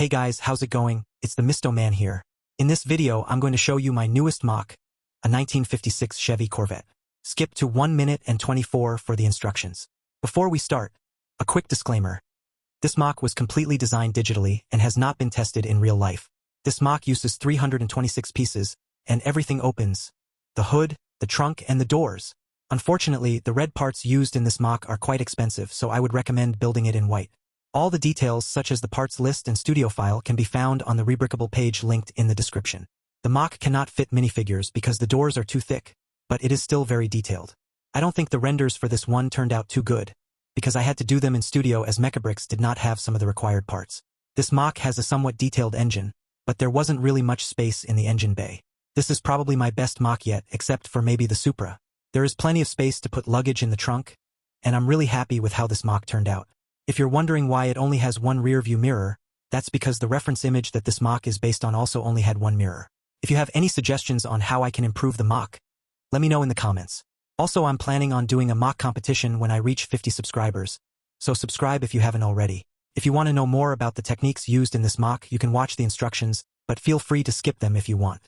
Hey guys, how's it going? It's the Misto Man here. In this video, I'm going to show you my newest MOC, a 1956 Chevy Corvette. Skip to 1 minute and 24 for the instructions. Before we start, a quick disclaimer. This MOC was completely designed digitally and has not been tested in real life. This MOC uses 326 pieces, and everything opens. The hood, the trunk, and the doors. Unfortunately, the red parts used in this MOC are quite expensive, so I would recommend building it in white. All the details, such as the parts list and studio file, can be found on the Rebrickable page linked in the description. The MOC cannot fit minifigures because the doors are too thick, but it is still very detailed. I don't think the renders for this one turned out too good, because I had to do them in studio as Mechabricks did not have some of the required parts. This MOC has a somewhat detailed engine, but there wasn't really much space in the engine bay. This is probably my best MOC yet, except for maybe the Supra. There is plenty of space to put luggage in the trunk, and I'm really happy with how this MOC turned out. If you're wondering why it only has one rear view mirror, that's because the reference image that this MOC is based on also only had one mirror. If you have any suggestions on how I can improve the MOC, let me know in the comments. Also, I'm planning on doing a MOC competition when I reach 50 subscribers, so subscribe if you haven't already. If you want to know more about the techniques used in this MOC, you can watch the instructions, but feel free to skip them if you want.